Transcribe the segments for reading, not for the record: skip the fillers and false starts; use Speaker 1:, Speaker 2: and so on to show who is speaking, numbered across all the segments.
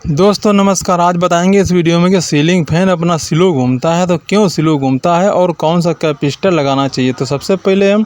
Speaker 1: दोस्तों नमस्कार। आज बताएंगे इस वीडियो में कि सीलिंग फैन अपना स्लो घूमता है तो क्यों स्लो घूमता है और कौन सा कैपेसिटर लगाना चाहिए। तो सबसे पहले हम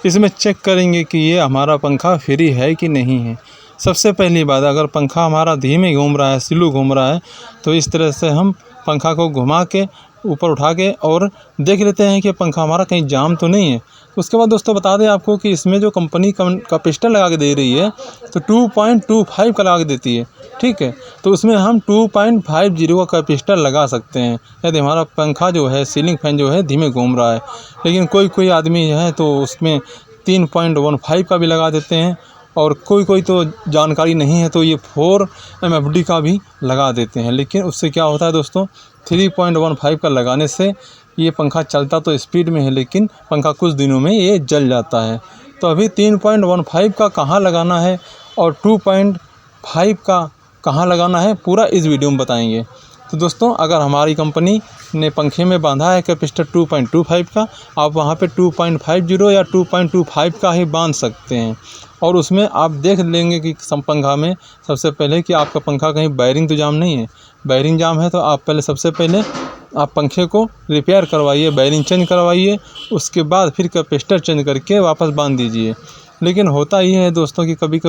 Speaker 1: इसमें चेक करेंगे कि ये हमारा पंखा फ्री है कि नहीं है। सबसे पहली बात, अगर पंखा हमारा धीमे घूम रहा है, स्लो घूम रहा है, तो इस तरह से हम पंखा को घुमा के ऊपर उठा के और देख लेते हैं कि पंखा हमारा कहीं जाम तो नहीं है। उसके बाद दोस्तों बता दें आपको कि इसमें जो कंपनी कैपेसिटर लगा के दे रही है तो 2.25 का लगा के देती है, ठीक है। तो उसमें हम 2.50 का कैपेसिटर लगा सकते हैं यदि हमारा पंखा जो है, सीलिंग फैन जो है, धीमे घूम रहा है। लेकिन कोई आदमी है तो उसमें 3.15 का भी लगा देते हैं और कोई तो जानकारी नहीं है तो ये 4 MFD का भी लगा देते हैं। लेकिन उससे क्या होता है दोस्तों, 3.15 का लगाने से ये पंखा चलता तो स्पीड में है, लेकिन पंखा कुछ दिनों में ये जल जाता है। तो अभी 3.15 का कहाँ लगाना है और 2.5 का कहाँ लगाना है, पूरा इस वीडियो में बताएंगे। तो दोस्तों, अगर हमारी कंपनी ने पंखे में बांधा है कैपेसिटर 2.25 का, आप वहाँ पे 2.50 या 2.25 का ही बांध सकते हैं। और उसमें आप देख लेंगे कि पंखा में सबसे पहले कि आपका पंखा कहीं वायरिंग तो जाम नहीं है। वायरिंग जाम है तो आप सबसे पहले आप पंखे को रिपेयर करवाइए, वायरिंग चेंज करवाइए, उसके बाद फिर कैपेसिटर चेंज करके वापस बांध दीजिए। लेकिन होता ये है दोस्तों कि कभी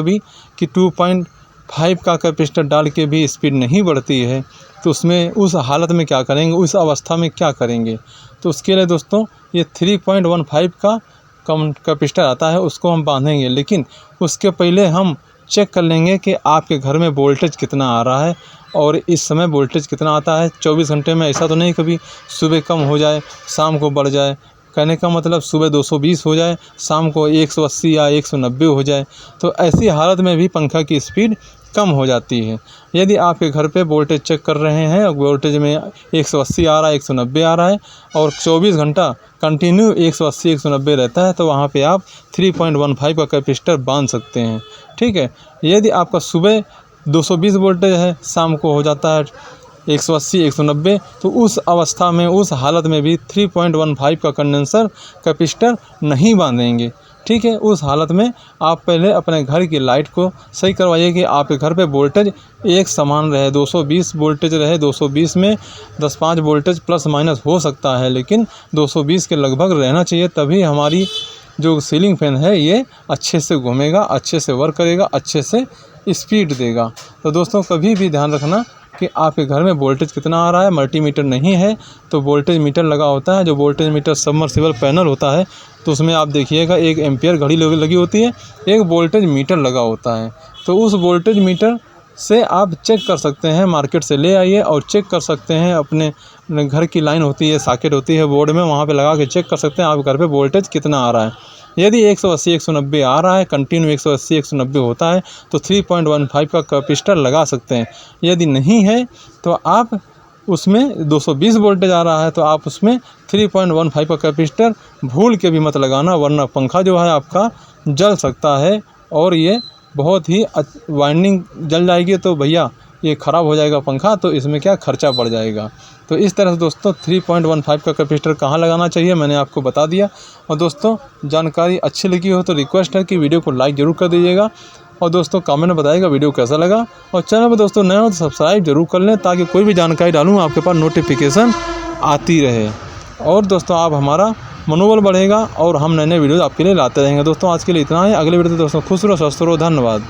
Speaker 1: कि 2.5 का कैपेसिटर डाल के भी स्पीड नहीं बढ़ती है, तो उसमें उस हालत में क्या करेंगे, उस अवस्था में क्या करेंगे। तो उसके लिए दोस्तों ये 3.15 का कैपेसिटर आता है, उसको हम बांधेंगे। लेकिन उसके पहले हम चेक कर लेंगे कि आपके घर में वोल्टेज कितना आ रहा है और इस समय वोल्टेज कितना आता है। 24 घंटे में ऐसा तो नहीं कभी सुबह कम हो जाए, शाम को बढ़ जाए। कहने का मतलब सुबह 220 हो जाए, शाम को 180 या 190 हो जाए। तो ऐसी हालत में भी पंखा की स्पीड कम हो जाती है। यदि आपके घर पे वोल्टेज चेक कर रहे हैं और वोल्टेज में 180 आ रहा है, 190 आ रहा है और 24 घंटा कंटिन्यू 180-190 रहता है, तो वहाँ पे आप 3.15 का कैपेसिटर बांध सकते हैं, ठीक है। यदि आपका सुबह 220 वोल्टेज है, शाम को हो जाता है 180-190, तो उस अवस्था में, उस हालत में भी 3.15 का कंडेंसर कैपेसिटर नहीं बांधेंगे, ठीक है। उस हालत में आप पहले अपने घर की लाइट को सही करवाइए कि आपके घर पे वोल्टेज एक समान रहे। 220 वोल्टेज रहे, 220 में 10-5 वोल्टेज प्लस माइनस हो सकता है, लेकिन 220 के लगभग रहना चाहिए। तभी हमारी जो सीलिंग फैन है ये अच्छे से घूमेगा, अच्छे से वर्क करेगा, अच्छे से स्पीड देगा। तो दोस्तों कभी भी ध्यान रखना कि आपके घर में वोल्टेज कितना आ रहा है। मल्टीमीटर नहीं है तो वोल्टेज मीटर लगा होता है, जो वोल्टेज मीटर सबमर्सिबल पैनल होता है, तो उसमें आप देखिएगा 1 एम्पियर घड़ी लगी होती है, एक वोल्टेज मीटर लगा होता है। तो उस वोल्टेज मीटर से आप चेक कर सकते हैं, मार्केट से ले आइए और चेक कर सकते हैं। अपने घर की लाइन होती है, सॉकेट होती है बोर्ड में, वहाँ पे लगा के चेक कर सकते हैं आप घर पे वोल्टेज कितना आ रहा है। यदि 180-190 आ रहा है, कंटिन्यू 180-190 होता है, तो 3.15 का कैपेसिटर लगा सकते हैं। यदि नहीं है तो आप उसमें 220 वोल्टेज आ रहा है तो आप उसमें 3.15 का कैपेसिटर भूल के भी मत लगाना, वरना पंखा जो है आपका जल सकता है और ये बहुत ही वाइंडिंग जल जाएगी तो भैया ये ख़राब हो जाएगा पंखा, तो इसमें क्या खर्चा बढ़ जाएगा। तो इस तरह से दोस्तों 3.15 का कैपेसिटर कहाँ लगाना चाहिए मैंने आपको बता दिया। और दोस्तों जानकारी अच्छी लगी हो तो रिक्वेस्ट है कि वीडियो को लाइक ज़रूर कर दीजिएगा और दोस्तों कमेंट में बताइएगा वीडियो कैसा लगा। और चैनल पर दोस्तों नए हो तो सब्सक्राइब जरूर कर लें ताकि कोई भी जानकारी डालूँ आपके पास नोटिफिकेशन आती रहे। और दोस्तों आप हमारा मनोबल बढ़ेगा और हम नए वीडियोज़ आपके लिए लाते रहेंगे। दोस्तों आज के लिए इतना ही। अगले वीडियो दोस्तों खुश रहो, स्वस्थ रहो, धन्यवाद।